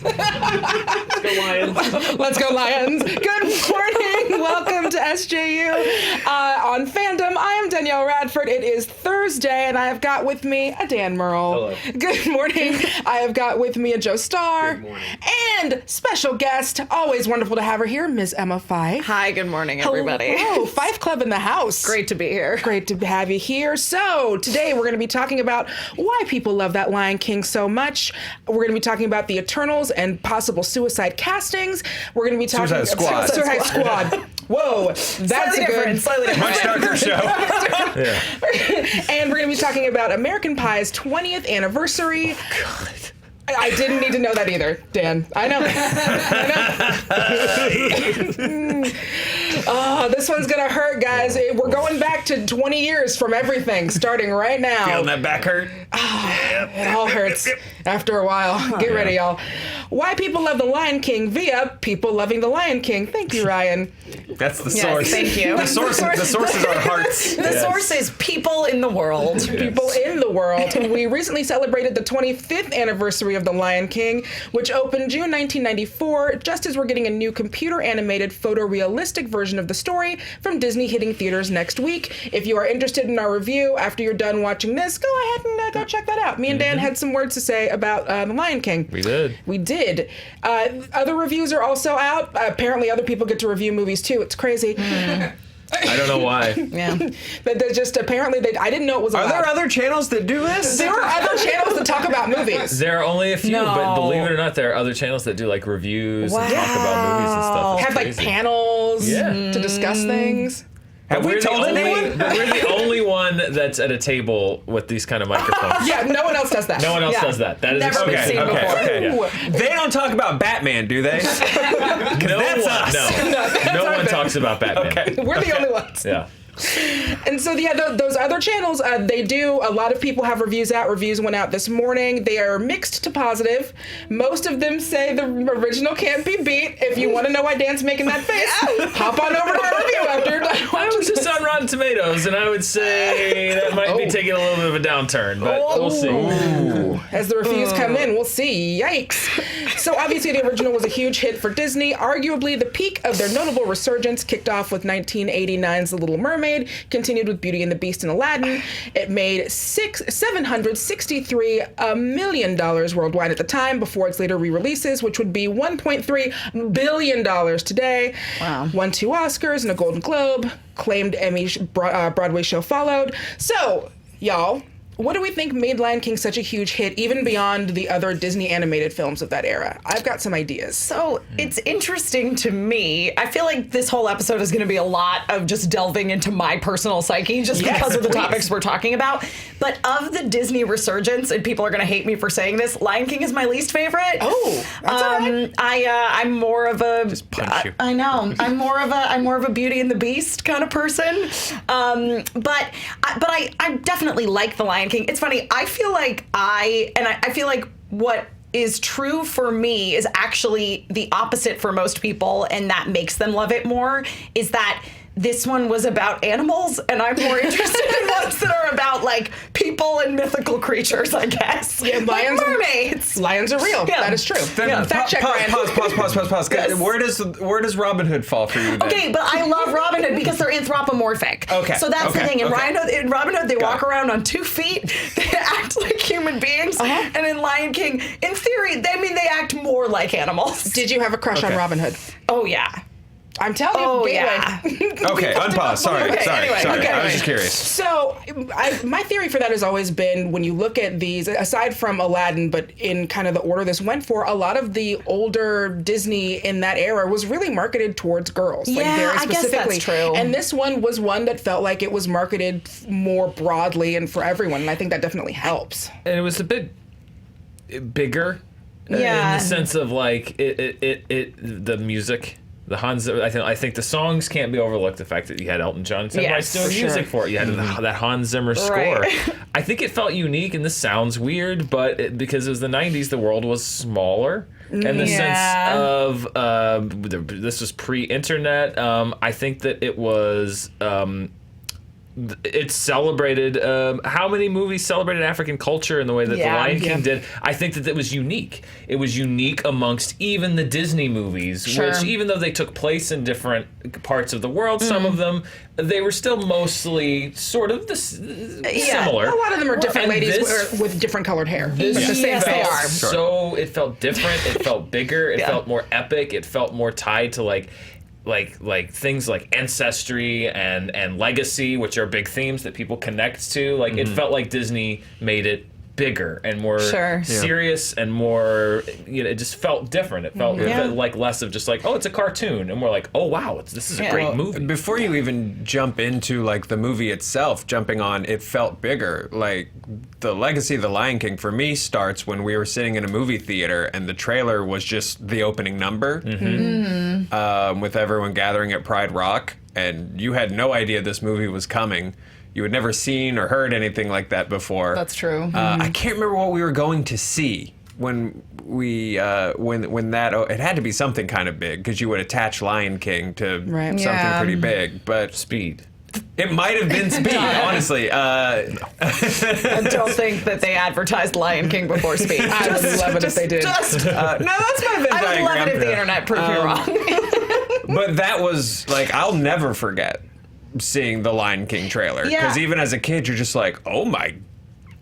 Let's go Lions. Let's go Lions. Good morning. Welcome to SJU on Fandom. I am Danielle Radford. It is Thursday, and I have got with me a Dan Murrell. Hello. Good morning. I have got with me a Joe Starr. Good morning. And special guest, always wonderful to have her here, Ms. Emma Fyffe. Hi, good morning, everybody. Hello, Fyffe Club in the house. Great to be here. Great to have you here. So today we're going to be talking about why people love that Lion King so much. We're going to be talking about the Eternals and possible suicide castings. We're going to be talking Suicide Squad. Suicide Squad. Whoa, that's Slightly a good. different. Much darker show. And we're going to be talking about American Pie's 20th anniversary. God. I didn't need to know that either, Dan. I know. Oh, this one's going to hurt, guys. We're going back to 20 years from everything, starting right now. Feeling that back hurt? It all hurts after a while. Get ready, y'all. Why people love The Lion King via people loving The Lion King. Thank you, Ryan. That's the Yes, source. thank you. The source is our hearts. The source is people in the world. People in the world. We recently celebrated the 25th anniversary of The Lion King, which opened June 1994, just as we're getting a new computer-animated photorealistic version of the story from Disney hitting theaters next week. If you are interested in our review after you're done watching this, go ahead and go check that out. Me and Dan had some words to say about The Lion King. We did. We did. Other reviews are also out. Apparently other people get to review movies too. It's crazy. I don't know why. Yeah. But they're just apparently I didn't know it was allowed. Are there other channels that do this? There are other channels that talk about movies. There are only a few, No. but believe it or not, there are other channels that do like reviews and talk about movies and stuff. It's Have like crazy. panels to discuss things. Have we told anyone? But we're the only one that's at a table with these kind of microphones. Yeah, no one else does that. No one else Yeah. does that. That is Never been exclusive. seen before. Okay. They don't talk about Batman, do they? No That's one. us. No one talks about Batman. Okay. We're the only ones. Yeah. And so, those other channels, they do, a lot of people have reviews out. Reviews went out this morning. They are mixed to positive. Most of them say the original can't be beat. If you want to know why Dan's making that face, hop on over to our review after you're done I was just on Rotten Tomatoes, and I would say that might be taking a little bit of a downturn, but we'll see. As the reviews come in, we'll see. Yikes. So obviously the original was a huge hit for Disney. Arguably the peak of their notable resurgence kicked off with 1989's The Little Mermaid, continued with Beauty and the Beast and Aladdin. It made $763 million worldwide at the time before its later re-releases, which would be $1.3 billion today. Wow. Won 2 Oscars and a Golden Globe. Claimed Emmy Broadway show followed. So, y'all, what do we think made Lion King such a huge hit, even beyond the other Disney animated films of that era? I've got some ideas. So it's interesting to me. I feel like this whole episode is going to be a lot of just delving into my personal psyche just because of the topics we're talking about. But of the Disney resurgence, and people are going to hate me for saying this, Lion King is my least favorite. Oh, that's all right. I'm more of a Just punch you. I know. I'm more of a Beauty and the Beast kind of person. But I definitely like the Lion King. It's funny. I feel like I feel like what is true for me is actually the opposite for most people, and that makes them love it more, is that this one was about animals, and I'm more interested in ones that are about like people and mythical creatures, I guess. Yeah, like lions- mermaids. Lions are real. Yeah. That is true. Then Fact check, Ryan. Pause. Yes. Where does Robin Hood fall for you then? Okay, but I love Robin Hood because they're anthropomorphic. Okay, So that's the okay, thing. In okay. Robin Hood, they walk it. around on 2 feet. They act like human beings. And in Lion King, in theory, they act more like animals. Did you have a crush on Okay. Robin Hood? Oh, yeah. I'm telling you. Oh, gateway. yeah. Okay, unpause. Sorry. Okay, anyway, okay. I was just curious. So, my theory for that has always been, when you look at these, aside from Aladdin, but in kind of the order this went for, a lot of the older Disney in that era was really marketed towards girls. Yeah, like very I guess specifically. that's true. And this one was one that felt like it was marketed more broadly and for everyone, and I think that definitely helps. And it was a bit bigger in Yeah. the sense of like the music. The Hans, I think the songs can't be overlooked. The fact that you had Elton John and Yes, doing for music sure. for it. You had that Hans Zimmer score. Right. I think it felt unique, and this sounds weird, but because it was the 90s, the world was smaller. In the sense of, this was pre-internet. I think that it was it celebrated how many movies celebrated African culture in the way that The Lion King did. I think that it was unique. It was unique amongst even the Disney movies, which even though they took place in different parts of the world, some of them, they were still mostly sort of similar. A lot of them are different ladies with different colored hair. But the same they are. So it felt different. It felt bigger. It felt more epic. It felt more tied to like things like ancestry and legacy, which are big themes that people connect to. Like it felt like Disney made it bigger and more serious and more, it just felt different. It felt like less of just like, oh, it's a cartoon, and more like, oh wow, this is a great movie. Before you even jump into like the movie itself, jumping on, it felt bigger. Like the legacy of The Lion King for me starts when we were sitting in a movie theater and the trailer was just the opening number, with everyone gathering at Pride Rock, and you had no idea this movie was coming. You had never seen or heard anything like that before. That's true. I can't remember what we were going to see when we when that it had to be something kind of big, because you would attach Lion King to something pretty big. But Speed. It might have been Speed, honestly. I don't think that they advertised Lion King before Speed. I would love it if they did. No, that's my Venn diagram. I would love it if the internet proved me wrong. But that was like, I'll never forget seeing the Lion King trailer, because even as a kid you're just like, oh my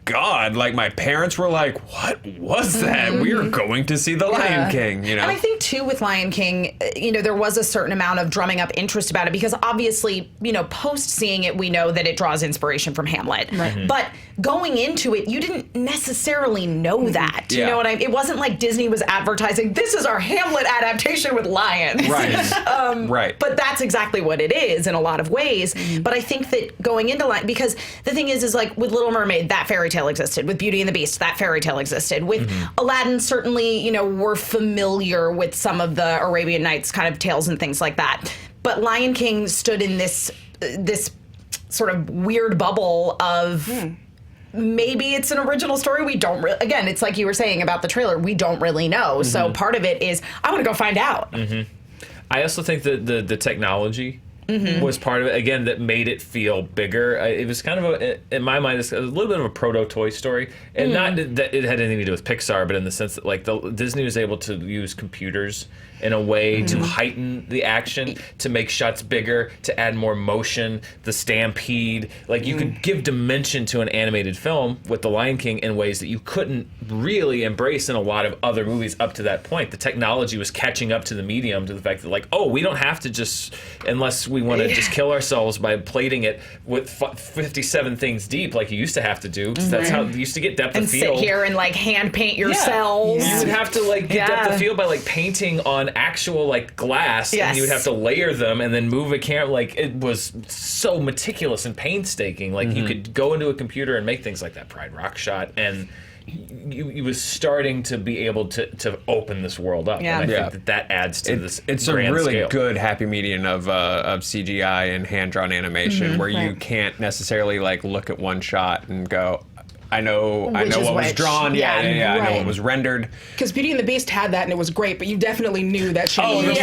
God, like my parents were like, what was that? We are going to see the Lion King, And I think too with Lion King, there was a certain amount of drumming up interest about it, because obviously, post seeing it, we know that it draws inspiration from Hamlet. Right. But going into it, you didn't necessarily know that. You know what I mean? It wasn't like Disney was advertising, this is our Hamlet adaptation with lions. Right. Right. But that's exactly what it is in a lot of ways. But I think that going into Lion, because the thing is like with Little Mermaid, that fairy tale existed. With Beauty and the Beast, that fairy tale existed. With Aladdin, certainly, we're familiar with some of the Arabian Nights kind of tales and things like that. But Lion King stood in this sort of weird bubble of maybe it's an original story. We don't really, again, it's like you were saying about the trailer, we don't really know. So part of it is, I want to go find out. I also think that the technology was part of it, again, that made it feel bigger. It was kind of, in my mind, it's a little bit of a proto-Toy Story. And not that it had anything to do with Pixar, but in the sense that like Disney was able to use computers in a way to heighten the action, to make shots bigger, to add more motion, the stampede. Like you could give dimension to an animated film with The Lion King in ways that you couldn't really embrace in a lot of other movies up to that point. The technology was catching up to the medium, to the fact that like, oh, we don't have to just, unless we want to just kill ourselves by plating it with 57 things deep like you used to have to do, because that's how you used to get depth of field. And sit here and like hand paint your cells. You would have to like get depth of field by like painting on actual like glass, and you would have to layer them and then move a camera. Like it was so meticulous and painstaking. Like you could go into a computer and make things like that Pride Rock shot, and you was starting to be able to open this world up. And I think that adds to this. It's a grand really scale. good happy medium of CGI and hand drawn animation, where you can't necessarily like look at one shot and go, I know what was drawn. I know what was rendered. Because Beauty and the Beast had that, and it was great, but you definitely knew that she definitely.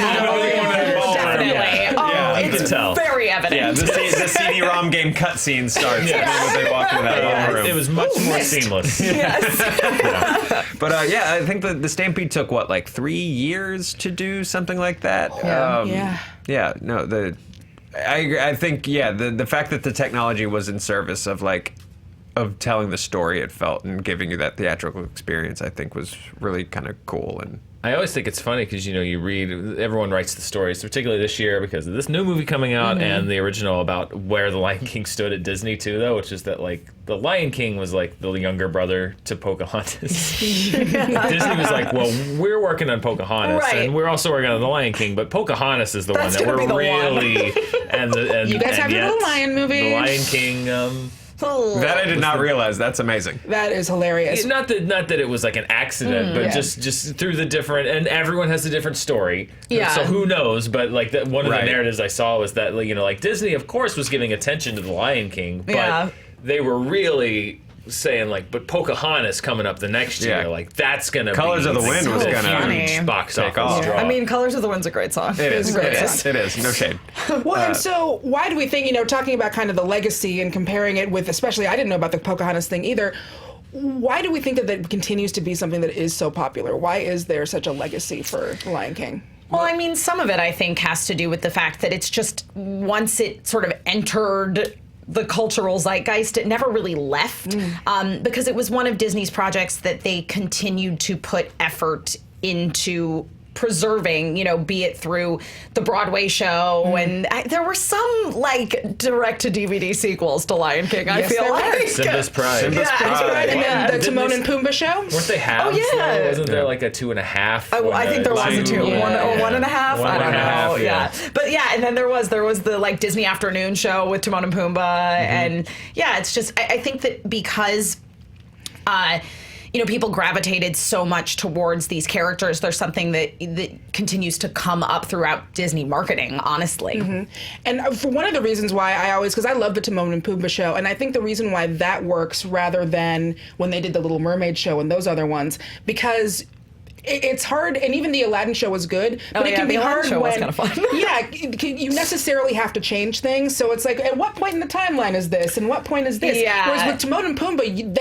It's tell. very evident. Yeah, the CD-ROM game cutscene starts when they walk into that room. It was much more seamless. But I think the Stampede took like 3 years to do something like that. I think the fact that the technology was in service of telling the story, it felt, and giving you that theatrical experience, I think was really kind of cool. And I always think it's funny because you read, everyone writes the stories, particularly this year because of this new movie coming out and the original about where the Lion King stood at Disney too, though, which is that like the Lion King was like the younger brother to Pocahontas. Disney was like, well, we're working on Pocahontas and we're also working on the Lion King, but Pocahontas is the one that we're really and you guys have your little lion movie. The Lion King. That I did not realize. That's amazing. That is hilarious. Not that it was like an accident, but just through the different, and everyone has a different story. Yeah. So who knows? But like one of the narratives I saw was that like Disney, of course, was giving attention to the Lion King, but they were really saying like, but Pocahontas coming up the next year, Yeah. like that's gonna Colors be of the Wind was so gonna funny. huge box take office off. draw. I mean, Colors of the Wind's a great song. It is. Great It song. is. It is. No shade. Well, and so why do we think, talking about kind of the legacy and comparing it with, especially, I didn't know about the Pocahontas thing either. Why do we think that that continues to be something that is so popular? Why is there such a legacy for Lion King? Well, I mean, some of it I think has to do with the fact that it's just once it sort of entered the cultural zeitgeist, it never really left because it was one of Disney's projects that they continued to put effort into preserving, be it through the Broadway show, and there were some like direct-to-DVD sequels to Lion King. I Yes, feel there were. like Simba's Pride. Simba's Yeah. Pride. Right, and then the Didn't Timon they- and Pumbaa show? Weren't they halves? Oh, yeah. though? Wasn't there like a 2.5? I think there was a two, Yeah. one or 1.5. One I don't and a half, know. yeah. But yeah, and then there was the like Disney afternoon show with Timon and Pumbaa, and yeah, it's just I think that because. People gravitated so much towards these characters. There's something that continues to come up throughout Disney marketing, honestly. And for one of the reasons why because I love the Timon and Pumbaa show, and I think the reason why that works rather than when they did the Little Mermaid show and those other ones, because it's hard, and even the Aladdin show was good, but Oh, it yeah, can be the Aladdin hard show was when kinda fun. you necessarily have to change things. So it's like, at what point in the timeline is this, and what point is this? Yeah. Whereas with Timon and Pumbaa,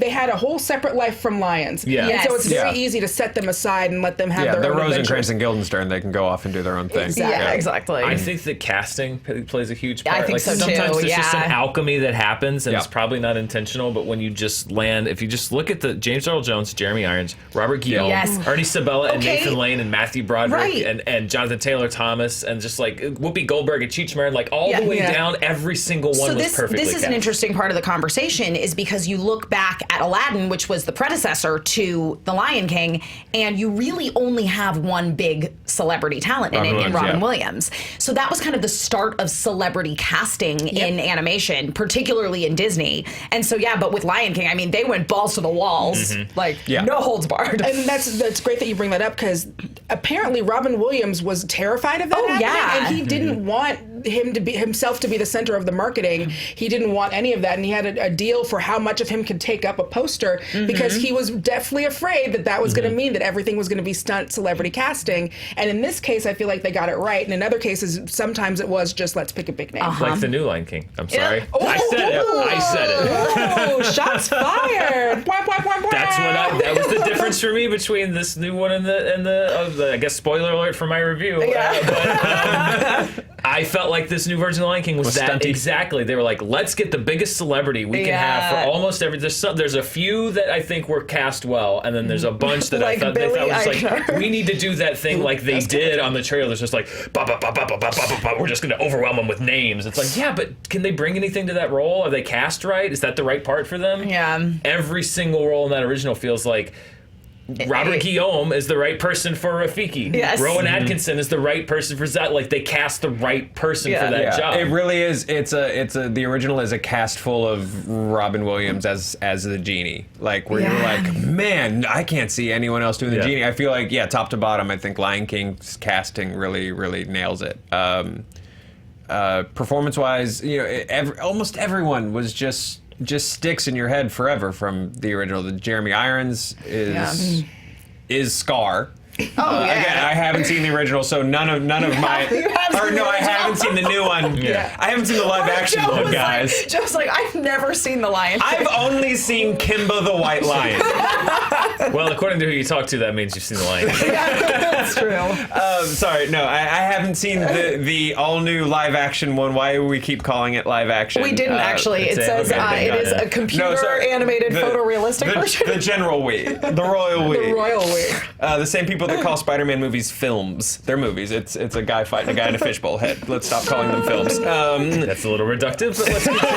they had a whole separate life from lions. Yeah. And so it's very Yes. easy to set them aside and let them have Yeah, their they're own Rosencrantz adventures. and Guildenstern. They can go off and do their own thing. Exactly. Yeah, exactly. I think that casting plays a huge Yeah, I part. think like so, sometimes too, there's just yeah. an alchemy that happens, and Yeah. it's probably not intentional. But when you just land, if you just look at the James Earl Jones, Jeremy Irons, Robert Guillaume, Yes. Ernie Sabella, and Okay. Nathan Lane, and Matthew Broderick, Right. and Jonathan Taylor Thomas, and just like Whoopi Goldberg and Cheech Marin, like all Yeah. the way Yeah. down, every single one So was this perfectly is an cast. interesting part of the conversation is because you look back at Aladdin, which was the predecessor to The Lion King, and you really only have one big celebrity talent in Robin Robin Williams, Williams. So that was kind of the start of celebrity casting in animation, particularly in Disney. And so but with Lion King, I mean, they went balls to the walls, like Yeah. no holds barred. And that's great that you bring that up, because apparently Robin Williams was terrified of that happening, yeah. and he didn't want himself to be the center of the marketing. He didn't want any of that, and he had a deal for how much of him could take up a poster, because he was definitely afraid that was going to mean that everything was going to be stunt celebrity casting. And in this case, I feel like they got it right. And in other cases, sometimes it was just, let's pick a big name. Like the new Lion King. I'm sorry. Oh, I said it. I said it. Oh, shots fired! Wah, wah, wah, wah. That was the difference for me between this new one and the I guess spoiler alert for my review. I felt like this new version of Lion King was that stunty. exactly. They were like, let's get the biggest celebrity we can have for almost every. There's a few that I think were cast well, and then there's a bunch that Like they Billy thought was like, Eichner. we need to do that thing like they did on the trailer. It's just like, ba, ba, ba, ba, ba, ba, ba, ba, ba. We're just going to overwhelm them with names. It's like, yeah, but can they bring anything to that role? Are they cast right? Is that the right part for them? Yeah. Every single role in that original feels like Robert Guillaume is the right person for Rafiki. Yes. Rowan Atkinson is the right person for Zat. Like they cast the right person Yeah. for that job. It really is. The original is a cast full of Robin Williams as the genie. Like where you're like, man, I can't see anyone else doing the Yeah. genie. I feel like top to bottom, I think Lion King's casting really, really nails it. Performance-wise, almost everyone was just sticks in your head forever from the original. The Jeremy Irons is Scar. Oh, yeah. Again, I haven't seen the original, so none of my. You haven't seen the I original? haven't seen the new one. Yeah. I haven't seen the live action Joe one, was guys. Like, Joe's like, I've never seen The Lion King. I've only seen Kimba the White Lion. Well, according to who you talk to, that means you've seen the Lion King. That's true. Sorry, no, I haven't seen the all new live action one. Why do we keep calling it live action? We didn't actually. It it's says animated, it is not a it. computer animated photorealistic version. The general we, the royal we, The royal we. The same people that call Spider-Man movies films. They're movies. It's a guy fighting a guy in a fishbowl head. Let's stop calling them films. That's a little reductive, but let's continue.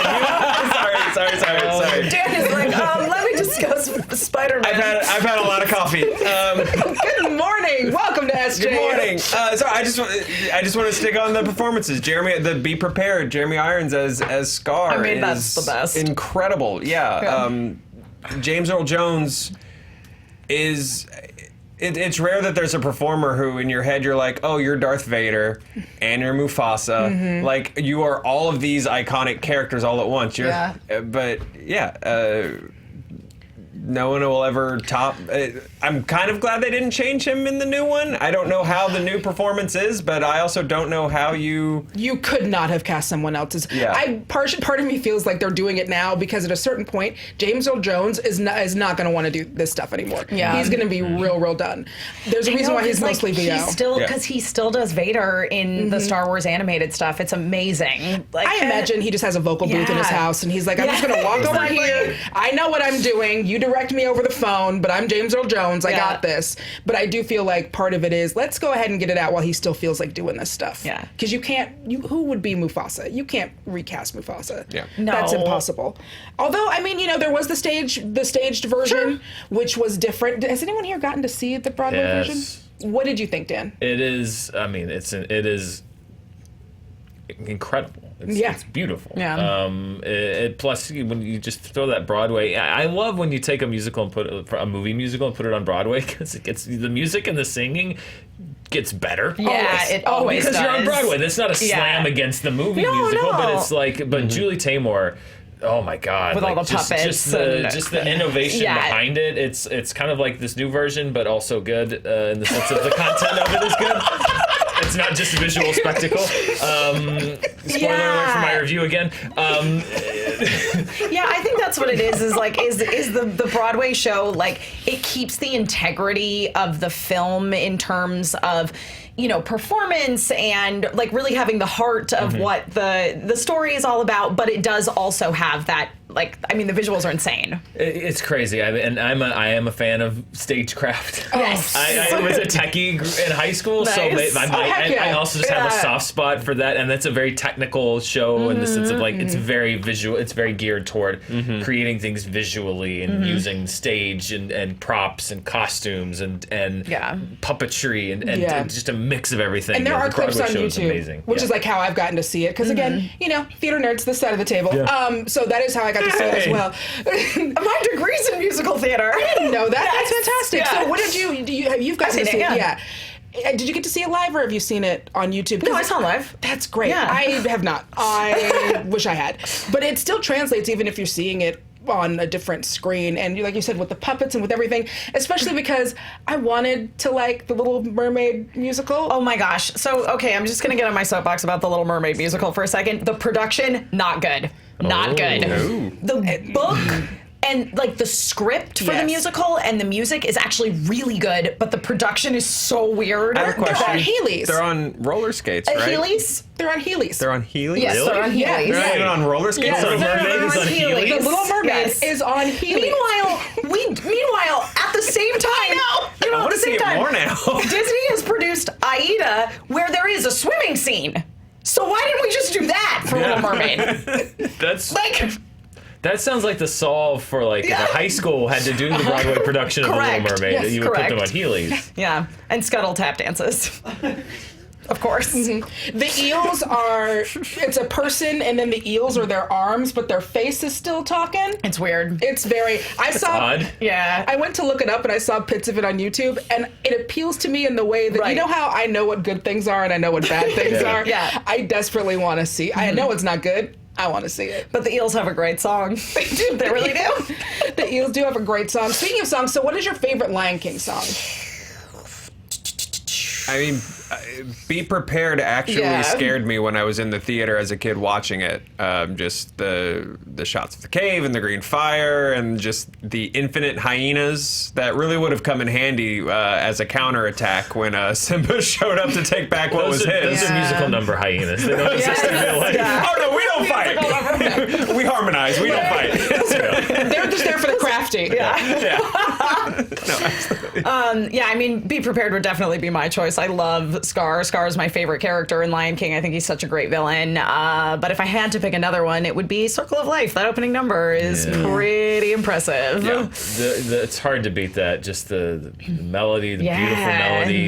sorry. Dan is like, let me discuss Spider-Man. I've had a lot of coffee. Good morning. Welcome to SJU. Good morning. So I just want to stick on the performances. Be prepared. Jeremy Irons as Scar. I mean, is that's the best. Incredible. Yeah. James Earl Jones is it's rare that there's a performer who in your head you're like, oh, you're Darth Vader and you're Mufasa. Like, you are all of these iconic characters all at once. No one will ever top. I'm kind of glad they didn't change him in the new one. I don't know how the new performance is, but I also don't know how you could not have cast someone else's. Yeah. Part of me feels like they're doing it now because at a certain point, James Earl Jones is not going to want to do this stuff anymore. Yeah. He's going to be real done. There's a reason why he's mostly VO. Because he still does Vader in the Star Wars animated stuff. It's amazing. Like, I imagine he just has a vocal booth in his house, and he's like, I'm just going to walk over here. I know what I'm doing. You direct me over the phone, but I'm James Earl Jones. I got this. But I do feel like part of it is, let's go ahead and get it out while he still feels like doing this stuff. Yeah. Because who would be Mufasa? You can't recast Mufasa. Yeah. No. That's impossible. Although, I mean, there was the staged version, which was different. Has anyone here gotten to see the Broadway version? What did you think, Dan? It is, I mean, it is incredible. It's beautiful. Yeah. Plus, when you just throw that Broadway, I love when you take a musical and put a movie musical and put it on Broadway, because it gets the music and the singing gets better. Yeah, it always because does. you're on Broadway. That's not a slam against the movie musical, but it's like, Julie Taymor. Oh my God! With all the puppets, just the innovation behind it. It's kind of like this new version, but also good in the sense of the content of it is good. It's not just a visual spectacle. Spoiler alert for my review again. Yeah, I think that's what it is. Is the Broadway show, like, it keeps the integrity of the film in terms of, performance and like really having the heart of what the story is all about, but it does also have that, like, I mean, the visuals are insane. It's crazy. I am a fan of stagecraft. Yes. I was a techie in high school, so I also just have a soft spot for that, and that's a very technical show in the sense of, like, it's very visual. It's very geared toward creating things visually and using stage and props and costumes and puppetry and just a mix of everything. And there are clips on YouTube, which is like how I've gotten to see it, because again, theater nerds this side of the table. Yeah. So that is how I got to see it as well. My degree's in musical theater. I didn't know that. Yes. That's fantastic. Yeah. So what did you've gotten to see it? Yeah. Did you get to see it live, or have you seen it on YouTube? No, I saw it live. That's great. Yeah. I have not. I wish I had. But it still translates even if you're seeing it on a different screen, and like you said, with the puppets and with everything, especially because I wanted to like the Little Mermaid musical. Oh my gosh. So, okay, I'm just going to get on my soapbox about the Little Mermaid musical for a second. The production, not good. Not good. No. The book and like the script for the musical and the music is actually really good, but the production is so weird. I have a question. They're on Heelys. They're on roller skates, right? Heelys? They're on Heelys. They're on Heelys? Yes, Really? they're on Heelys. Yeah. They're not even on roller skates? Yes, Little Mermaid is on Heelys? The Little Mermaid Yes. is on Heelys. Meanwhile, at the same time, I at want the to see same it time, more now. Disney has produced Aida, where there is a swimming scene. So why didn't we just do that for Little Mermaid? That's Like, that sounds like the solve for like if a high school had to do the Broadway production of the Little Correct. Mermaid. Yes, You would put them on correct. Heelys. yeah, and scuttle tap dances. Of course. The eels it's a person, and then the eels are their arms, but their face is still talking. It's weird. It's Odd. Yeah. I went to look it up, and I saw bits of it on YouTube, and it appeals to me in the way that, Right. you know how I know what good things are and I know what bad things Yeah. are? Yeah. I desperately want to see. I know it's not good. I want to see it. But the eels have a great song. They do. They really do. The eels do have a great song. Speaking of songs, so what is your favorite Lion King song? I mean, Be Prepared actually scared me when I was in the theater as a kid watching it. Just the shots of the cave and the green fire and just the infinite hyenas that really would have come in handy as a counterattack when Simba showed up to take back what was his. Those are musical number hyenas. They don't exist in real life. Oh no, we don't fight. We harmonize. We don't fight. They're just there for the crafty. Yeah. No, absolutely. Yeah, I mean, Be Prepared would definitely be my choice. I love Scar. Scar is my favorite character in Lion King. I think he's such a great villain. But if I had to pick another one, it would be Circle of Life. That opening number is pretty impressive. Yeah. It's hard to beat that. Just the melody, the beautiful melody.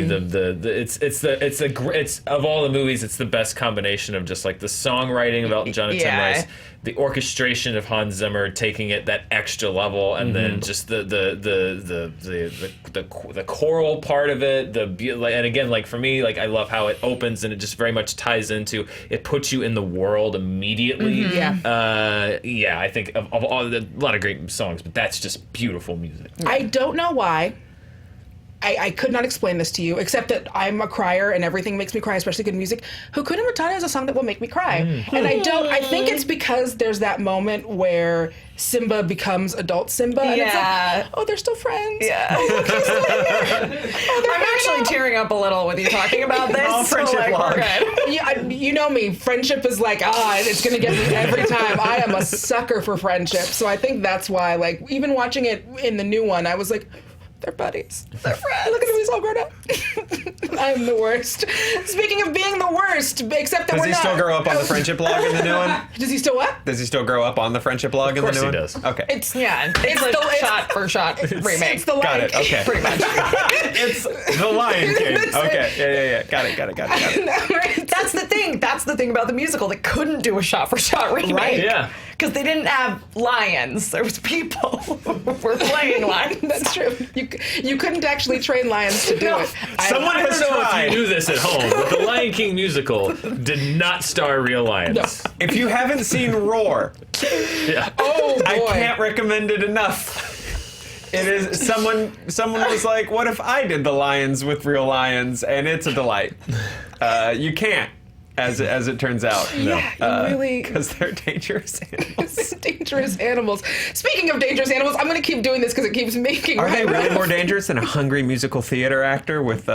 It's of all the movies, it's the best combination of just like the songwriting of Elton John and Tim Rice, the orchestration of Hans Zimmer taking it that extra level, and then just the choral part of it, and again, like for me, like I love how it opens and it just very much ties into, it puts you in the world immediately. Yeah, I think of all a lot of great songs, but that's just beautiful music. I don't know why. I could not explain this to you, except that I'm a crier and everything makes me cry, especially good music. Hakuna Matata is a song that will make me cry. And I think it's because there's that moment where Simba becomes adult Simba. And it's like, oh, they're still friends. Yeah. Oh, look, he's still here. Oh, I'm actually tearing up a little with you talking about this. All friendship we're log. good. Yeah, you know me. Friendship is like, it's going to get me every time. I am a sucker for friendship. So I think that's why, like, even watching it in the new one, I was like, they're buddies. They're friends. Look at him, he's all grown up. I'm the worst. Speaking of being the worst, except that Does we're he not. still grow up on the friendship log in the new one? Does he still what? Does he still grow up on the friendship log in the course new he one? does. Okay. It's It's a shot-for-shot remake. It's the Got Lion it. King. Okay. Pretty much. It's the Lion King. Okay. Yeah. Got it. Right. That's the thing. That's the thing about the musical. They couldn't do a shot-for-shot remake. Right. Yeah. Because they didn't have lions. There was people who were playing lions. That's true. You couldn't actually train lions to do No. it. Someone I has don't know tried. if you knew this at home, but the Lion King musical did not star real lions. If you haven't seen Roar, Yeah. Oh boy. I can't recommend it enough. It is someone was like, "What if I did the lions with real lions?" And it's a delight. You can't, as it turns out. Yeah, you really. Because they're dangerous animals. Dangerous animals. Speaking of dangerous animals, I'm going to keep doing this because it keeps making. Are they really more dangerous than a hungry musical theater actor with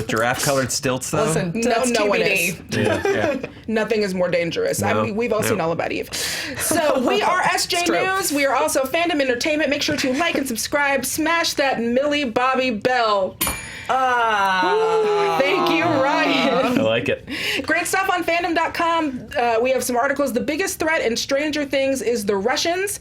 giraffe-colored stilts, though? Listen, No, that's no one TBD. is. Yeah. Nothing is more dangerous. I No, mean, we've all no. seen All About Eve. So we are SJ true. News. We are also Fandom Entertainment. Make sure to like and subscribe. Smash that Millie Bobby bell. Thank you, Ryan. I like it. Great stuff on fandom.com. We have some articles. The biggest threat in Stranger Things is the Russians.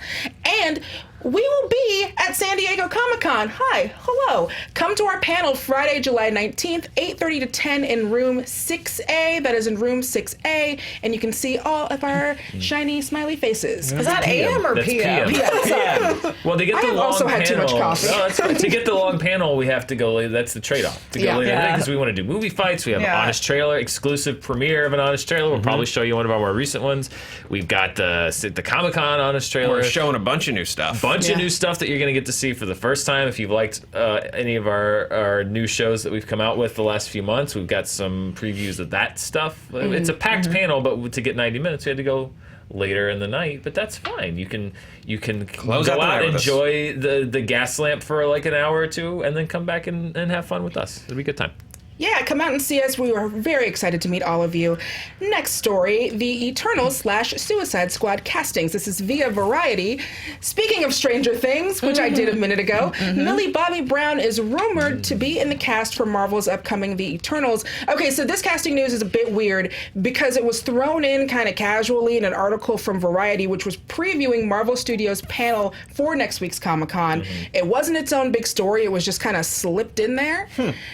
And we will be at San Diego Comic-Con. Hi, hello. Come to our panel Friday, July 19th, 8:30 to 10 in room 6A. That is in room 6A. And you can see all of our shiny, smiley faces. Is that AM or That's PM? PM. Well, to get I the have long also panel, had too much coffee. No, that's fine. To get the long panel, we have to go later. That's the trade-off. To go Yeah. later Yeah. because we want to do movie fights. We have an Yeah. Honest Trailer, exclusive premiere of an Honest Trailer. We'll probably show you one of our more recent ones. We've got the Comic-Con Honest Trailer. We're showing a bunch of new stuff. Bunch Yeah. of new stuff that you're going to get to see for the first time. If you've liked any of our new shows that we've come out with the last few months, we've got some previews of that stuff. It's a packed panel, but to get 90 minutes, we had to go later in the night. But that's fine. You can Close go out the out, night with us. enjoy the gas lamp for like an hour or two, and then come back and have fun with us. It'll be a good time. Yeah, come out and see us. We were very excited to meet all of you. Next story, the Eternals/Suicide Squad castings. This is via Variety. Speaking of Stranger Things, which I did a minute ago, Millie Bobby Brown is rumored to be in the cast for Marvel's upcoming The Eternals. Okay, so this casting news is a bit weird because it was thrown in kind of casually in an article from Variety, which was previewing Marvel Studios' panel for next week's Comic-Con. It wasn't its own big story. It was just kind of slipped in there.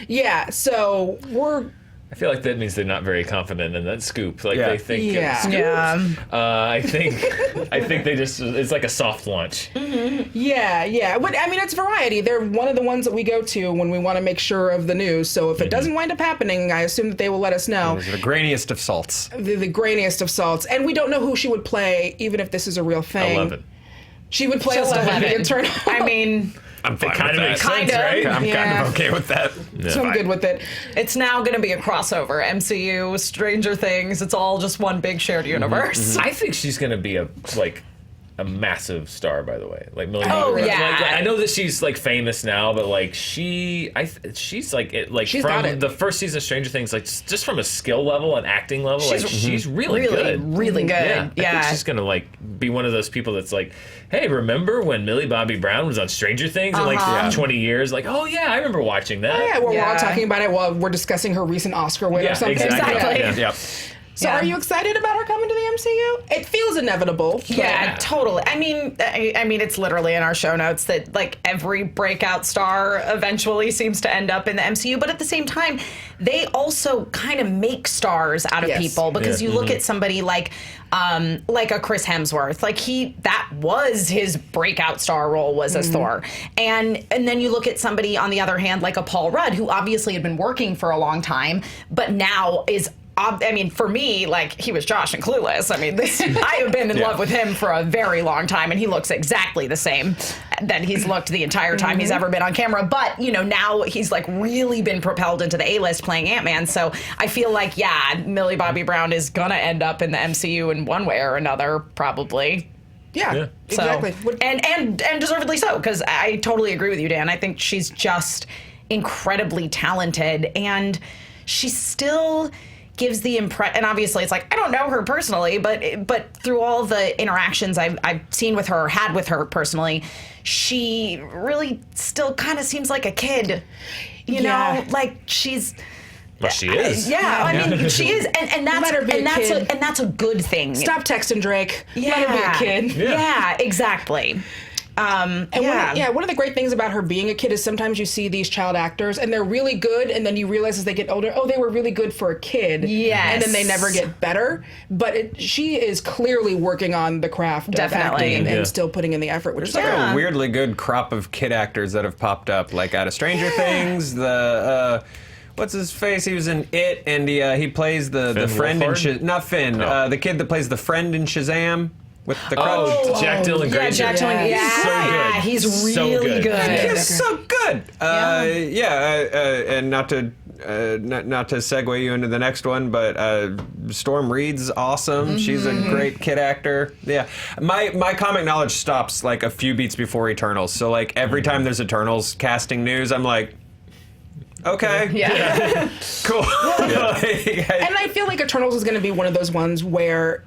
Yeah, so we're... I feel like that means they're not very confident in that scoop. Like Yeah. they think, Yeah. scoop? Yeah. I think they just, it's like a soft launch. Yeah. But I mean, it's Variety. They're one of the ones that we go to when we want to make sure of the news. So if it doesn't wind up happening, I assume that they will let us know. Those are the grainiest of salts. The grainiest of salts. And we don't know who she would play, even if this is a real thing. 11. She would play Just 11, the 11. Eternal. I mean, I'm fine Kind with of that. makes Kind sense, of. right? I'm kind Yeah. of okay with that. So I'm good with it. it's now going to be a crossover. MCU, Stranger Things. It's all just one big shared universe. I think she's gonna be a massive star, by the way. Like Millie Oh, Bobby Brown. yeah. Like, I know that she's like famous now, but like she's like it. Like She's got from it. the first season of Stranger Things, like just from a skill level and acting level, like she's really good. Really good. Yeah, I Yeah. think she's gonna like be one of those people that's like, hey, remember when Millie Bobby Brown was on Stranger Things in like 20 years? Like, oh yeah, I remember watching that. Yeah, well, we're all Yeah. talking about it while we're discussing her recent Oscar win Yeah, or something. exactly. Exactly. Yeah. Yep. So are you excited about her coming to the MCU? It feels inevitable. Yeah, totally. I mean, it's literally in our show notes that like every breakout star eventually seems to end up in the MCU. But at the same time, they also kind of make stars out of people because you look at somebody like a Chris Hemsworth, like that was his breakout star role was as Thor, and then you look at somebody on the other hand like a Paul Rudd who obviously had been working for a long time, but now is. I mean, for me, like, he was Josh in Clueless. I mean, I have been in love with him for a very long time, and he looks exactly the same that he's looked the entire time he's ever been on camera. But, you know, now he's, like, really been propelled into the A-list playing Ant-Man. So I feel like, Millie Bobby Brown is going to end up in the MCU in one way or another, probably. Yeah, exactly. And deservedly so, because I totally agree with you, Dan. I think she's just incredibly talented, and she still gives the impression, and obviously it's like, I don't know her personally, but through all the interactions I've seen with her, or had with her personally, she really still kind of seems like a kid, you know, like she's. Well, she is. I mean, she is, and that's a good thing. Stop texting Drake. Let her be a kid. Yeah, exactly. One of the great things about her being a kid is sometimes you see these child actors and they're really good, and then you realize as they get older, they were really good for a kid. Yes. And then they never get better. But she is clearly working on the craft of acting and still putting in the effort, which is like a weirdly good crop of kid actors that have popped up, like out of Stranger Things, what's his face? He was in It, and he plays the friend in not Finn, the kid that plays the friend in Shazam. With the crutch. Jack Dylan Grazer. Jack Dylan. He's so good. He's really good. He's so good. And not to segue you into the next one, but Storm Reed's awesome. She's a great kid actor. Yeah, my comic knowledge stops like a few beats before Eternals. So like every time there's Eternals casting news, I'm like, okay, cool. And I feel like Eternals is going to be one of those ones where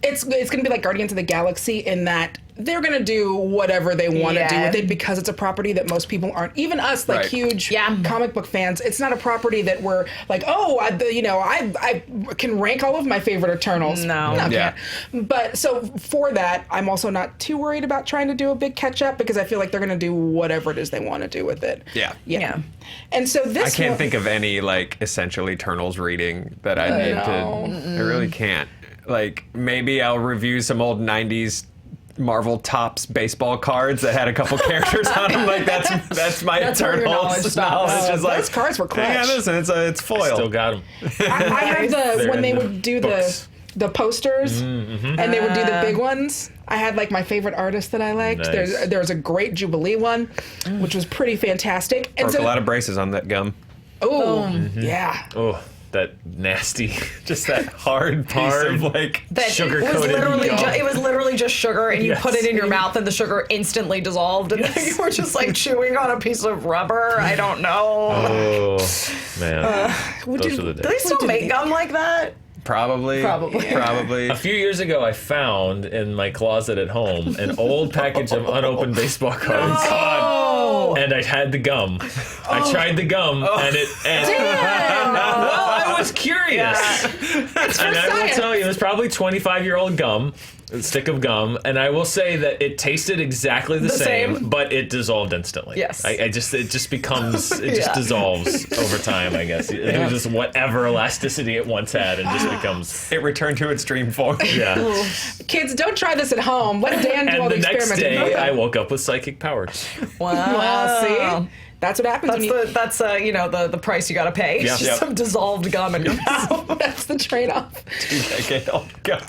it's going to be like Guardians of the Galaxy in that they're going to do whatever they want to do with it because it's a property that most people aren't. Even us, like huge comic book fans, it's not a property that we're like, I can rank all of my favorite Eternals. No. Can't. But so for that, I'm also not too worried about trying to do a big catch up because I feel like they're going to do whatever it is they want to do with it. Yeah. And so I can't think of any like essential Eternals reading that I need to. I really can't. Like, maybe I'll review some old 90s Marvel Topps baseball cards that had a couple characters on them. Like, that's my Eternals knowledge. Those cards were clutch. Yeah, listen, it's foil. Still got them. I have when they would do the posters, and they would do the big ones. I had like my favorite artist that I liked. Nice. There was a great Jubilee one, which was pretty fantastic. And broke a lot of braces on that gum. Oh, yeah. Oh, that nasty, just that hard piece of like sugar-coated gum. It was literally just sugar, and you put it in your mouth, and the sugar instantly dissolved, and then you were just like chewing on a piece of rubber. I don't know. Oh, man. Those are the days. Do they still make gum like that? Probably. A few years ago, I found in my closet at home an old package of unopened baseball cards. And I had the gum. I tried the gum, and it. Well, I was curious. And I will tell you, it was probably 25-year-old gum. A stick of gum, and I will say that it tasted exactly the same, but it dissolved instantly. Yes. It just becomes, it just dissolves over time, I guess. It was just whatever elasticity it once had, and just becomes... It returned to its dream form. Yeah. Kids, don't try this at home. Let Dan do all the experiments. And the next day, I woke up with psychic powers. Wow. Well, see? That's what happens that's the price you got to pay. It's just some dissolved gum in your mouth. That's the trade-off. 2-decade-old gum.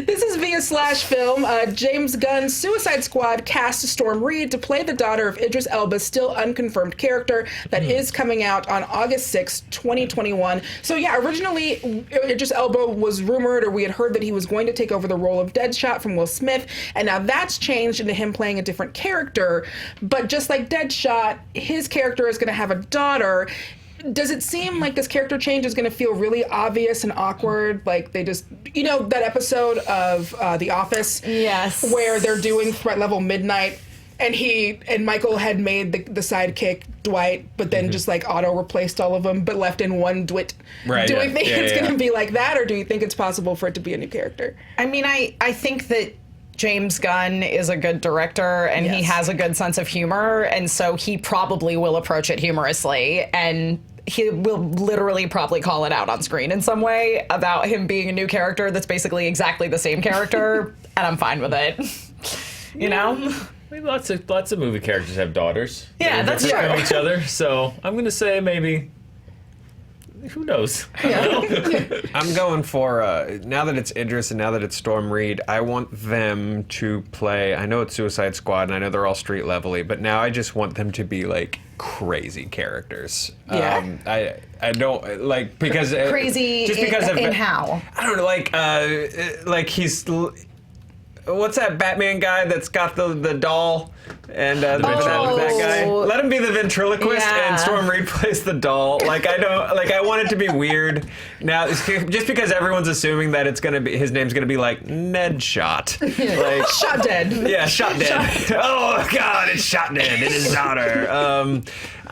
This is via Slash Film. James Gunn's Suicide Squad cast Storm Reed to play the daughter of Idris Elba's still unconfirmed character that is coming out on August 6, 2021. So originally Idris Elba was rumored, or we had heard that he was going to take over the role of Deadshot from Will Smith, and now that's changed into him playing a different character. But just like Deadshot, his character is going to have a daughter. Does it seem like this character change is going to feel really obvious and awkward? Like they just, that episode of The Office, yes, where they're doing Threat Level Midnight, and Michael had made the sidekick Dwight, but then just like auto replaced all of them, but left in one Dwight. Right, Do we yeah. think Yeah, it's yeah, going to yeah. be like that, or do you think it's possible for it to be a new character? I mean, I think that James Gunn is a good director and he Yes. has a good sense of humor, and so he probably will approach it humorously, and he will literally probably call it out on screen in some way about him being a new character that's basically exactly the same character, and I'm fine with it. You know? I mean, lots of movie characters have daughters. Yeah, that are that's different true. from each other. So I'm gonna say maybe. Who knows? I'm going for now that it's Idris and now that it's Storm Reed, I want them to play. I know it's Suicide Squad and I know they're all street level-y, but now I just want them to be like crazy characters. Yeah. I don't like because Crazy just because in how? I don't know, like he's. What's that Batman guy that's got the doll? And that guy. Let him be the ventriloquist, Yeah. and Storm Reed plays the doll. Like I want it to be weird. Now, just because everyone's assuming that it's gonna be his name's gonna be like Ned Shot, like Shot dead. yeah, Shot Dead. Oh God, it's Shot Dead. It is daughter.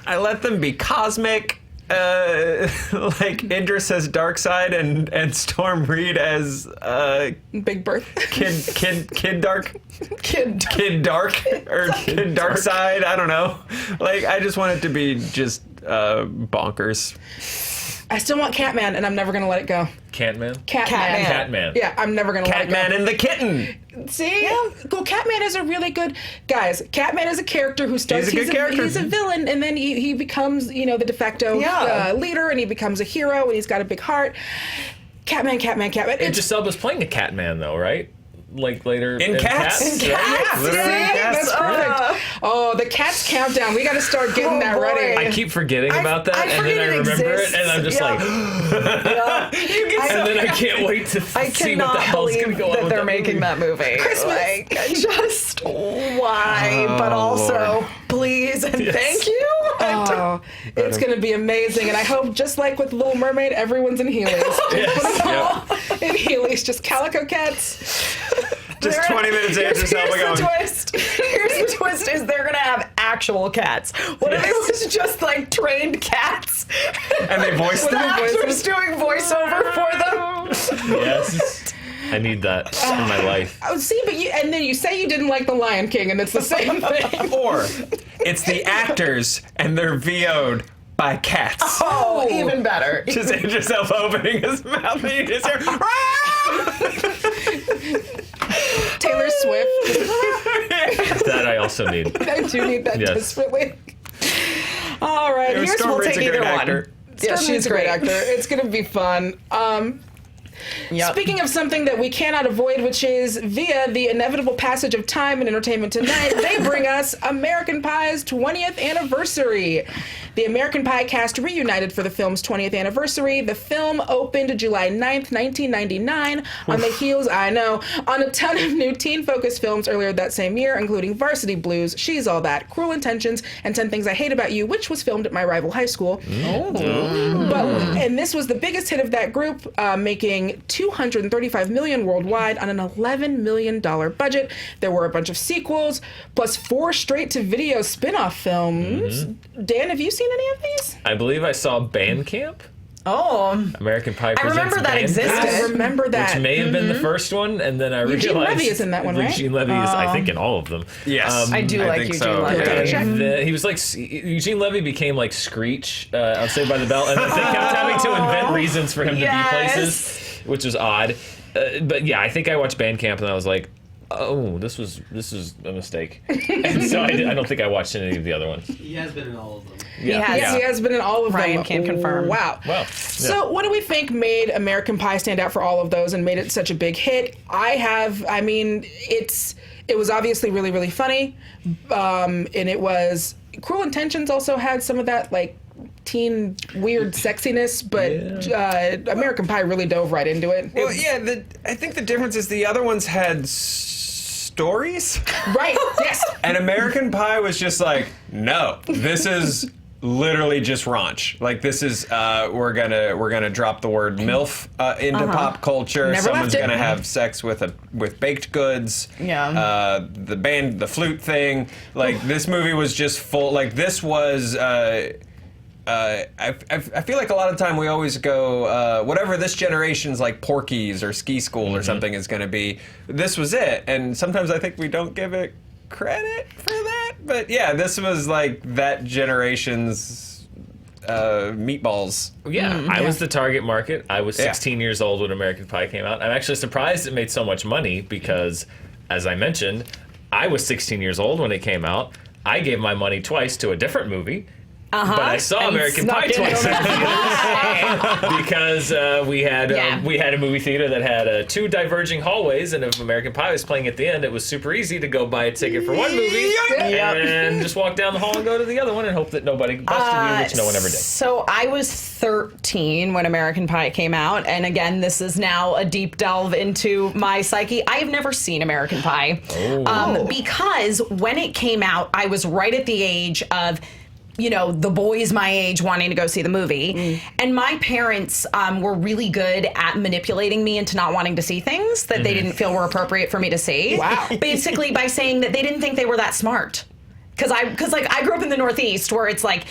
I let them be cosmic. Like Idris as Darkseid and Storm Reed as Big Birth. Kid Dark. Kid Dark or Kid Darkseid. I don't know. Like I just want it to be just bonkers. I still want Catman, and I'm never going to let it go. Catman. Catman. Catman. Yeah, I'm never going to let it go. Catman and the Kitten. See? Well, Catman is a really good... Guys, Catman is a character who starts... He's a good character. He's a villain, and then he becomes, the de facto leader, and he becomes a hero, and he's got a big heart. Catman. Idris Elba's playing a Catman though, right? Like later In Cats? right? Cats, Literally, see? yes. That's perfect. Oh, the Cats countdown. We got to start getting that boy. ready. I keep forgetting about that, I and forget then I it remember exists. it, and I'm just Yeah. like, and then I can't wait to I see what the cannot hell's going to believe go on that with they're that making movie. that movie. Christmas. Like, just why? But also, Lord. please and Yes. thank you. Oh, it's going to be amazing. And I hope, just like with Little Mermaid, everyone's in Heelys. Yes. In Heelys, just calico cats. Just 20 minutes in, Here's just how we the going. twist. Here's the twist: is they're gonna have actual cats. What if it was just like trained cats? And they voice With them. actors doing voiceover for them. Yes. I need that in my life. Oh, see, but and then you say you didn't like The Lion King, and it's the same thing. Or it's the actors and they're VO'd by cats. Oh, even better. Just Idris Elba opening his mouth and you just hear, Taylor Swift. That I also need. I do need that Yes. desperately. All right, It was here's Storm we'll Reed's take a great either one. actor. Yeah, Storm she's Reed's a great great. actor. It's going to be fun. Yep. Speaking of something that we cannot avoid, which is via the inevitable passage of time in Entertainment Tonight, they bring us American Pie's 20th anniversary. The American Pie cast reunited for the film's 20th anniversary. The film opened July 9th, 1999, on the heels, I know, on a ton of new teen-focused films earlier that same year, including Varsity Blues, She's All That, Cruel Intentions, and 10 Things I Hate About You, which was filmed at my rival high school. And this was the biggest hit of that group, making $235 million worldwide on an $11 million budget. There were a bunch of sequels, plus 4 straight-to-video spin-off films. Dan, have you seen any of these? I believe I saw Bandcamp. Oh, American Pie I presents remember that Bandcamp, existed. I remember that. which may have been the first one, and then I Eugene realized Levy is in that one, right? Eugene Levy is, I think, in all of them. Yes. I do like think Eugene so. Levy. Okay. He was like Eugene Levy became like Screech on Saved by the Bell, and they kept having to invent reasons for him to be places, which was odd. But yeah, I think I watched Bandcamp and I was like, oh, this is a mistake, and so I don't think I watched any of the other ones. He has been in all of them. Yeah, has. Yes, he has been in all of Ryan them. can confirm. Wow. Well, So what do we think made American Pie stand out for all of those and made it such a big hit? It was obviously really, really funny. And it was, Cruel Intentions also had some of that, like, teen weird sexiness, but American Pie really dove right into it. Well, yeah, I think the difference is the other ones had stories. Right, yes. And American Pie was just like, no, this is literally just raunch. Like this is we're gonna drop the word MILF into pop culture. Never Someone's left it. gonna have sex with baked goods. Yeah. The flute thing. Like this movie was just full. Like this was. I feel like a lot of time we always go whatever this generation's like Porky's or Ski School or something is going to be. This was it, and sometimes I think we don't give it credit for that. But yeah, this was like that generation's Meatballs. Yeah, I was the target market. I was 16 years old when American Pie came out. I'm actually surprised it made so much money because, as I mentioned, I was 16 years old when it came out. I gave my money twice to a different movie. But I saw And American snuck Pie in twice on because we had a movie theater that had two diverging hallways, and if American Pie was playing at the end, it was super easy to go buy a ticket for one movie and just walk down the hall and go to the other one and hope that nobody busted you, which no one ever did. So I was 13 when American Pie came out, and again, this is now a deep delve into my psyche. I have never seen American Pie because when it came out, I was right at the age of the boys my age wanting to go see the movie. And my parents were really good at manipulating me into not wanting to see things that they didn't feel were appropriate for me to see. Wow. Basically by saying that they didn't think they were that smart. Because I grew up in the Northeast where it's like,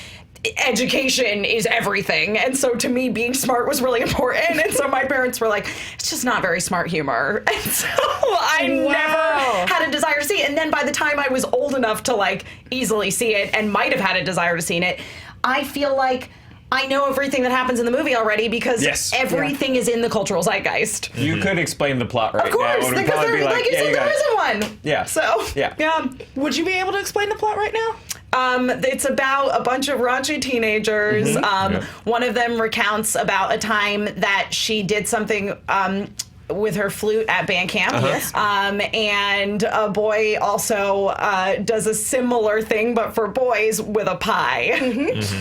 education is everything, and so to me being smart was really important, and so my parents were like, it's just not very smart humor, and so I never had a desire to see it. And then by the time I was old enough to like easily see it and might have had a desire to see it, I feel like I know everything that happens in the movie already because everything is in the cultural zeitgeist. You could explain the plot right Of course, now. It would because probably be like you said, there isn't one. Yeah. So yeah. Would you be able to explain the plot right now? It's about a bunch of raunchy teenagers. One of them recounts about a time that she did something with her flute at band camp. And a boy also does a similar thing, but for boys with a pie.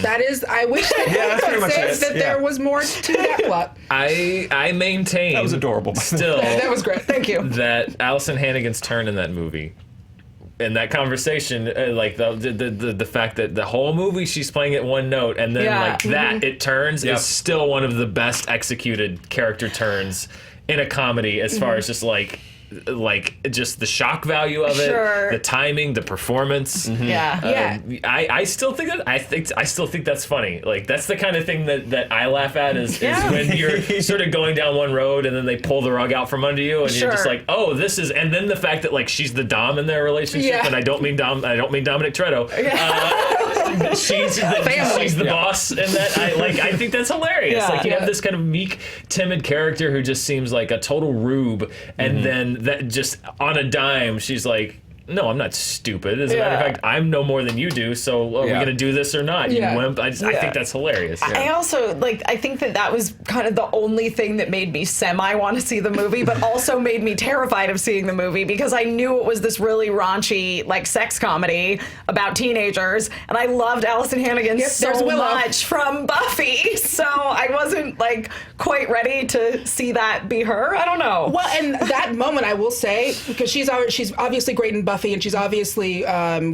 That is, I wish that's pretty much it. that there was more to that plot. I maintain That was adorable. Still, That was great. Thank you. that Allison Hannigan's turn in that movie. In that conversation, like the fact that the whole movie she's playing at one note, and then like that it turns is still one of the best executed character turns in a comedy, as far as just like just the shock value of it, the timing, the performance. I still think that I still think that's funny. Like that's the kind of thing that I laugh at is when you're sort of going down one road and then they pull the rug out from under you and you're just like, oh, this is, and then the fact that like she's the dom in their relationship, and I don't mean Dominic Toretto. She's the boss, and that I think that's hilarious. Like you have this kind of meek, timid character who just seems like a total rube, and then that just on a dime, she's like, no, I'm not stupid. As a matter of fact, I'm no more than you do, so are we going to do this or not? You wimp. I think that's hilarious. I also, I think that was kind of the only thing that made me want to see the movie, but also made me terrified of seeing the movie because I knew it was this really raunchy, sex comedy about teenagers, and I loved Allison Hannigan so much from Buffy, so I wasn't, quite ready to see that be her. I don't know. Well, and that moment, I will say, because she's obviously great in Buffy, and she's obviously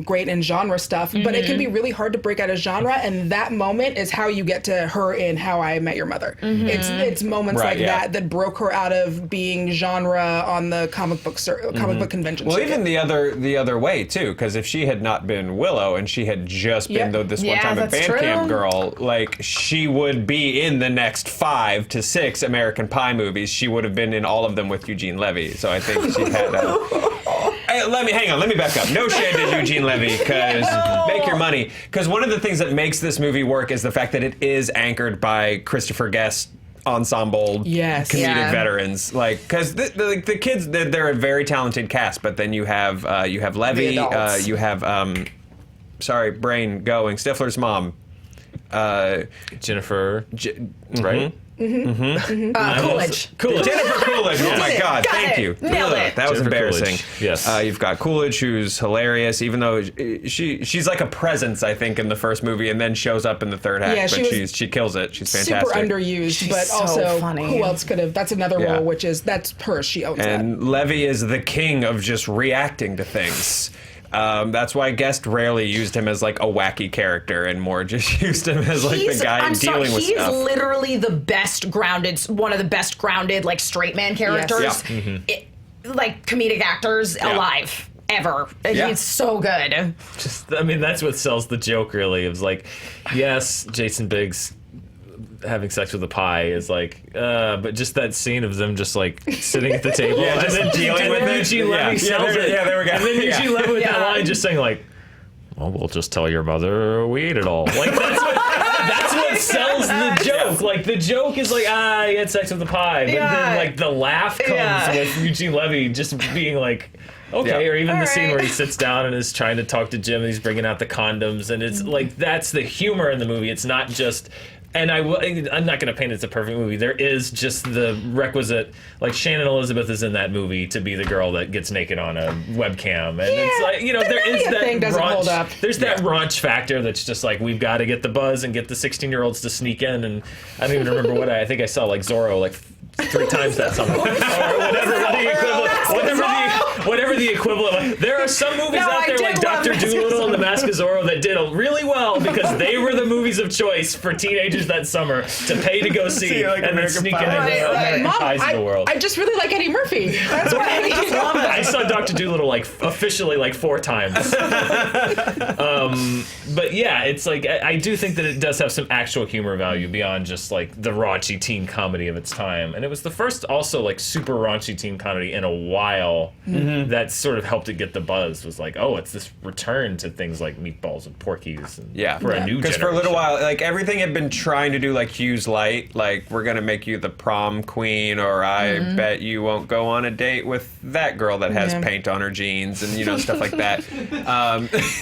great in genre stuff, but it can be really hard to break out a genre, and that moment is how you get to her in How I Met Your Mother. It's moments that broke her out of being genre on the comic book convention. Well, even the other way too, because if she had not been Willow and she had just been this one time a band camp girl, she would be in the next 5 to 6 American Pie movies. She would have been in all of them with Eugene Levy. So I think she had. Let me back up. No shade to Eugene Levy, because make your money. Because one of the things that makes this movie work is the fact that it is anchored by Christopher Guest ensemble comedic veterans. Because the kids, they're a very talented cast, but then you have Levy, you have brain going, Stifler's mom. Jennifer, right? Coolidge. Jennifer Coolidge. Oh my God! Thank you. Nailed it. That was Jennifer embarrassing. Coolidge. Yes. You've got Coolidge, who's hilarious, even though she's like a presence, I think, in the first movie, and then shows up in the third act. Yeah, but she kills it. She's fantastic. Super underused, but so also funny. Who else could have? That's another role, which is that's her. She owns that. And Levy is the king of just reacting to things. That's why Guest rarely used him as like a wacky character and more just used him as like the guy dealing with stuff. He's literally the best grounded, one of the best grounded like straight man characters, like comedic actors alive ever. He's so good. Just, I mean, that's what sells the joke. Really, it was like, yes, Jason Biggs having sex with a pie is like, but just that scene of them just like sitting at the table and then dealing with it. Eugene Levy sells it. Yeah, there we go. And then Eugene Levy with that line just saying like, well, we'll just tell your mother we ate it all. Like that's what sells the joke. Like the joke is like, he had sex with the pie, but then like the laugh comes with Eugene Levy just being like, okay, or even the scene where he sits down and is trying to talk to Jim and he's bringing out the condoms, and it's like that's the humor in the movie. It's not just. And I'm not going to paint it as a perfect movie. There is just the requisite, like Shannon Elizabeth is in that movie to be the girl that gets naked on a webcam, and it's like there is that thing doesn't hold up. raunch. There's that raunch factor that's just like we've got to get the buzz and get the 16-year-olds to sneak in. And I don't even remember what I think I saw like Zorro like 3 times that summer, or whatever the equivalent. There are some movies out there like Dr. Dolittle and The Mask of Zorro that did really well because they were the movies of choice for teenagers that summer to pay to go see like and then American sneak in Pie. the American Mom, Pies of the world. I just really like Eddie Murphy. That's why I just love it. I saw Dr. Dolittle like officially like 4 times. But yeah, it's like I do think that it does have some actual humor value beyond just like the raunchy teen comedy of its time. And it was the first also like super raunchy teen comedy in a while that sort of helped it get the buzz. Was like, oh, it's this return to things like Meatballs and Porky's and for a new generation. Because for a little while, like everything had been trying to do like Hughes Light, like we're gonna make you the prom queen, or I bet you won't go on a date with that girl that has paint on her jeans, and stuff like that.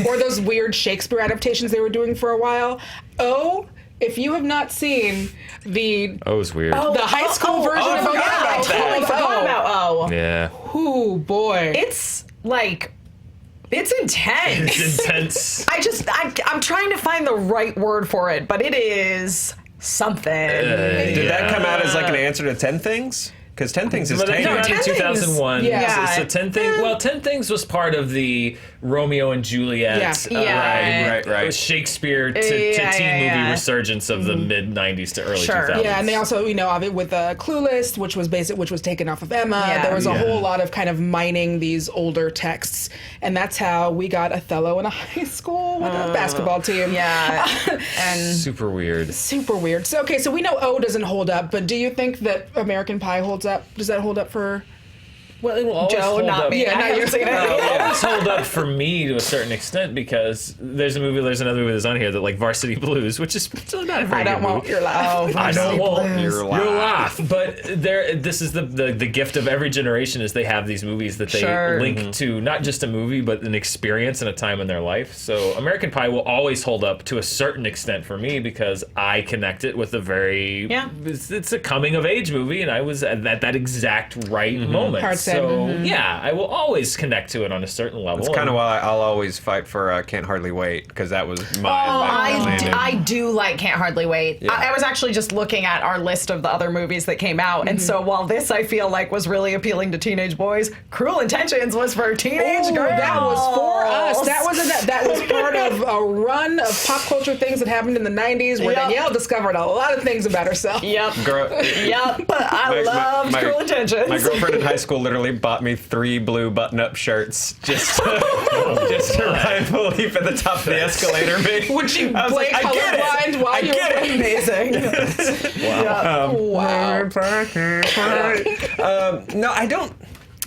Or those weird Shakespeare adaptations they were doing for a while. If you have not seen the it's weird. the high school version of I totally forgot about Yeah. Oh boy. It's like, it's intense. It's intense. I'm trying to find the right word for it, but it is something. Did that come out as like an answer to 10 Things? Because 10 Things is But it came out 10. in 2001. Yeah. So 10 Things. Well, 10 Things was part of the Romeo and Juliet. Right. Shakespeare to teen movie resurgence of the mid 90s to early 2000s. Yeah, and they also, with Clueless, which was taken off of Emma. There was a whole lot of kind of mining these older texts, and that's how we got Othello in a high school with a basketball team. Yeah, and super weird. Super weird. So so we know O doesn't hold up, but do you think that American Pie holds up? Does that hold up for? Well, it will always Joe, hold not up. me. Yeah, now you're saying It will always hold up for me to a certain extent because there's another movie that's on here that like Varsity Blues, which is still not a very good movie. your laugh. I don't want Your your laugh. But this is the gift of every generation is they have these movies that they link to not just a movie but an experience and a time in their life. So American Pie will always hold up to a certain extent for me because I connect it with a very it's a coming of age movie and I was at that exact right moment. Hard said. So I will always connect to it on a certain level. That's kind of why I'll always fight for Can't Hardly Wait, because that was my I do like Can't Hardly Wait. Yeah. I was actually just looking at our list of the other movies that came out, and so while this I feel like was really appealing to teenage boys, Cruel Intentions was for teenage girls. That was for us. That was part of a run of pop culture things that happened in the 90s where Danielle discovered a lot of things about herself. Yep. But I loved Cruel Intentions. My girlfriend in high school literally bought me 3 blue button-up shirts just to ride Philippe at the top of the escalator. Would she play colorblind while you were Amazing. Wow. No, I don't.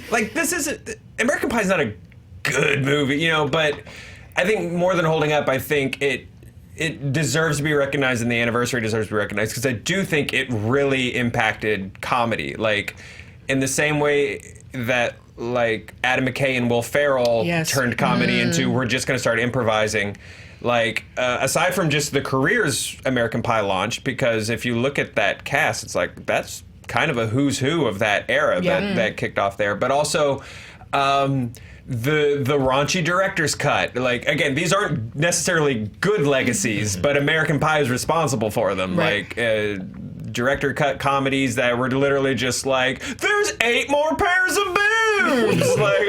Like, this isn't. American Pie is not a good movie, but I think more than holding up, I think it deserves to be recognized, and the anniversary deserves to be recognized, because I do think it really impacted comedy. Like, in the same way that, like, Adam McKay and Will Ferrell turned comedy into, we're just going to start improvising. Like, aside from just the careers American Pie launched, because if you look at that cast, it's like, that's kind of a who's who of that era that kicked off there. But also, the raunchy director's cut. Like, again, these aren't necessarily good legacies, but American Pie is responsible for them. Right. Like, director cut comedies that were literally just like, there's 8 more pairs of boobs! Like,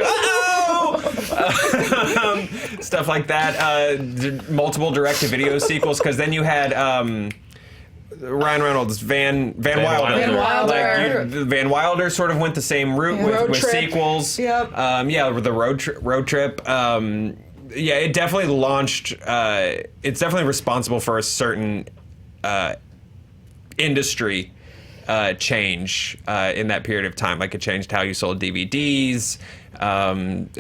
Stuff like that. Multiple direct-to-video sequels, because then you had Ryan Reynolds, Van Wilder. Van Wilder. Van Wilder sort of went the same route with sequels. Yep. The road trip. It definitely launched. It's definitely responsible for a certain industry change in that period of time. Like, it changed how you sold DVDs. And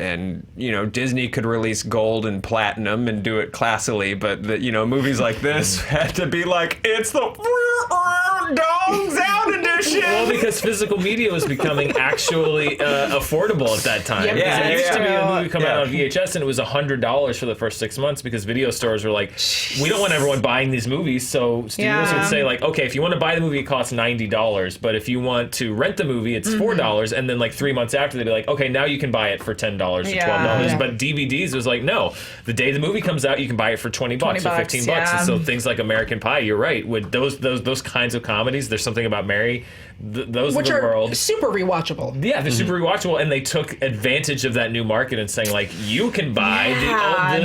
Disney could release gold and platinum and do it classily, but movies like this had to be like, it's the Dong's Out edition. Well, because physical media was becoming actually affordable at that time. Yep. It used to be a movie come out on VHS, and it was $100 for the first 6 months, because video stores were like, we don't want everyone buying these movies, so studios would say, like, okay, if you want to buy the movie, it costs $90, but if you want to rent the movie, it's $4, and then like 3 months after, they'd be like, okay, now you can buy it for $10 or $12. Yeah. But DVDs was like, no, the day the movie comes out, you can buy it for $20 or $15. yeah. And so things like American Pie, you're right, with those kinds of comedies, there's something about Mary, those Which of the are world. super rewatchable. Yeah, they're super rewatchable, and they took advantage of that new market and saying, like, you can buy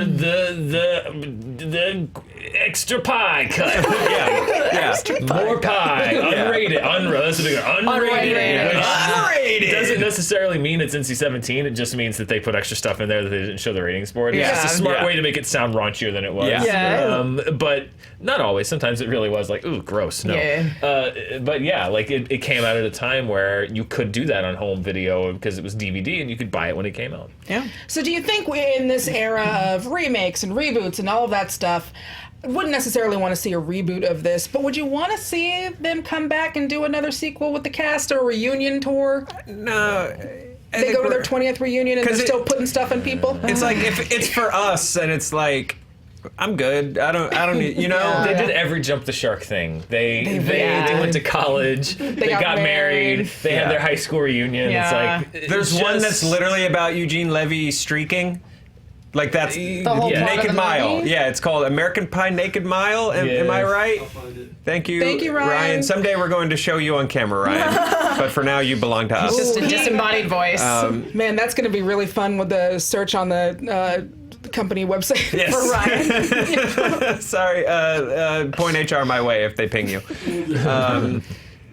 the extra pie cut. More pie, unrated, that's a big unrated. It doesn't necessarily mean it's NC-17. It just means that they put extra stuff in there that they didn't show the ratings board. It's just a smart way to make it sound raunchier than it was. But not always. Sometimes it really was like, ooh, gross. No. But yeah, like it came out at a time where you could do that on home video because it was DVD and you could buy it when it came out. Yeah. So do you think in this era of remakes and reboots and all of that stuff, wouldn't necessarily want to see a reboot of this, but would you want to see them come back and do another sequel with the cast or a reunion tour? No. They go to their 20th reunion and they're still putting stuff in people? It's like, if it's for us, and it's like, I'm good. I don't need, They did every jump the shark thing. They went to college. They got married. They had their high school reunion. Yeah. It's like There's one that's literally about Eugene Levy streaking. Like, that's The whole plot of Naked the Mile. movie? Yeah, it's called American Pie Naked Mile. Am I right? I'll find it. Thank you, Ryan. Someday we're going to show you on camera, Ryan. But for now, you belong to us. Just a disembodied voice. Man, that's going to be really fun with the search on the company website for Ryan. Sorry, point HR my way if they ping you.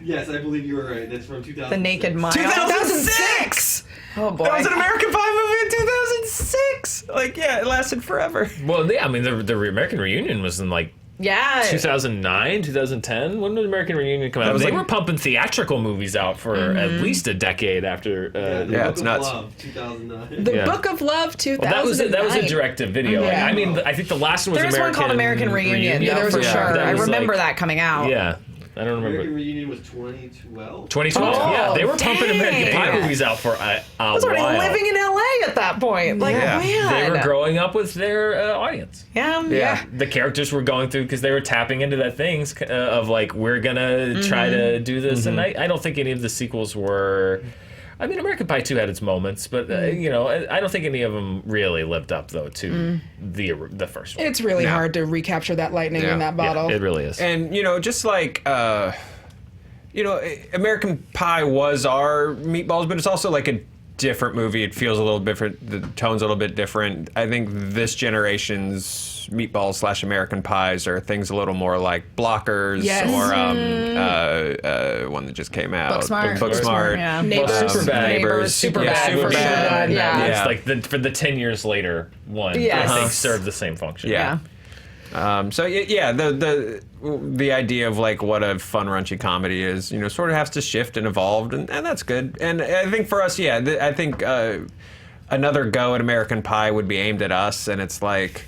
Yes, I believe you were right. That's from 2000. The Naked Mile. 2006! Oh boy. That was an American Pie movie in 2006! Like, yeah, it lasted forever. Well, yeah, I mean, the American Reunion was in like Yeah. 2009, 2010. When did American Reunion come out? was They like- were pumping theatrical movies out for at least a decade after. Yeah, it's Book of nuts. Love, 2009. The Yeah. Book of Love 2009. Well, that was a direct-to-video. Like, I mean, I think the last one was There's one American called American Reunion, Yeah, though, there was for a- sure. that I was remember like- that coming out. Yeah, I don't remember. American Reunion was 2012. 2012. Oh, yeah, they were pumping American Pie dang. movies out for a I was already while. living in LA at that point. Like, Yeah. man. They were growing up with their audience. Yeah. The characters were going through because they were tapping into that things of like, we're gonna try to do this, and I don't think any of the sequels were. I mean, American Pie 2 had its moments, but I don't think any of them really lived up though to the first one. It's really hard to recapture that lightning in that bottle. Yeah, it really is. And, just like, American Pie was our Meatballs, but it's also like a different movie. It feels a little different. The tone's a little bit different. I think this generation's Meatballs / American Pies are things a little more like Blockers Yes. or one that just came out. Booksmart. Booksmart. Yeah. Neighbors. Superbad. Neighbors. Superbad, Yeah, for sure. Superbad. Yeah. It's like for the 10 years later one, Yes. I think served the same function. Yeah. The idea of like what a fun raunchy comedy is, sort of has to shift and evolve, and that's good. And I think for us, I think another go at American Pie would be aimed at us, and it's like,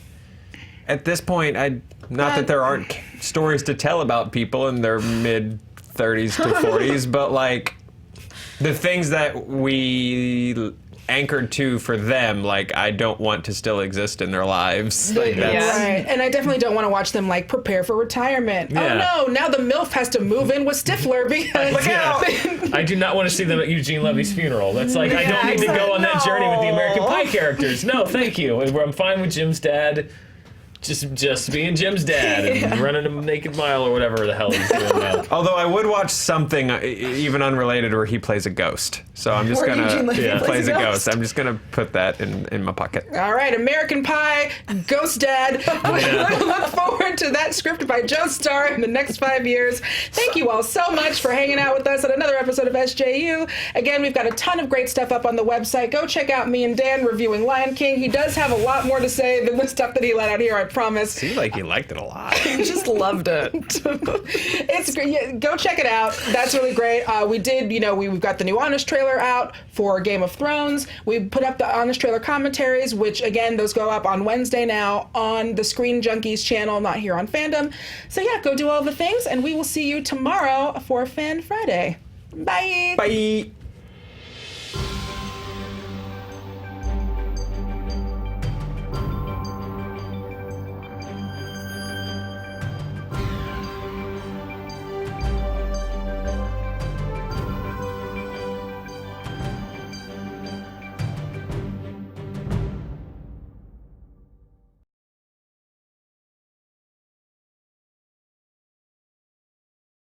at this point, not that there aren't stories to tell about people in their mid 30s to 40s, but like the things that we anchored to for them, like, I don't want to still exist in their lives. Like, that's, Right. And I definitely don't want to watch them like prepare for retirement. Yeah. Oh no, now the MILF has to move in with Stifler because Look out! I do not want to see them at Eugene Levy's funeral. That's like, I don't need to go on that journey with the American Pie characters. No, thank you. I'm fine with Jim's dad just being Jim's dad and running a naked mile or whatever the hell he's doing now. Although I would watch something even unrelated where he plays a ghost. So I'm just Where gonna Eugene Levy plays a ghost. I'm just gonna put that in my pocket. All right, American Pie, Ghost Dad. Look forward to that script by Joe Starr in the next 5 years. Thank you all so much for hanging out with us on another episode of SJU. Again, we've got a ton of great stuff up on the website. Go check out me and Dan reviewing Lion King. He does have a lot more to say than the stuff that he let out here, I promise. Seemed like he liked it a lot. I just loved it. It's great. Yeah, go check it out. That's really great. We've got the new Honest trailer out for Game of Thrones. We put up the Honest trailer commentaries, which again, those go up on Wednesday now on the Screen Junkies channel, not here on Fandom. So yeah, go do all the things, and we will see you tomorrow for Fan Friday. Bye. Bye.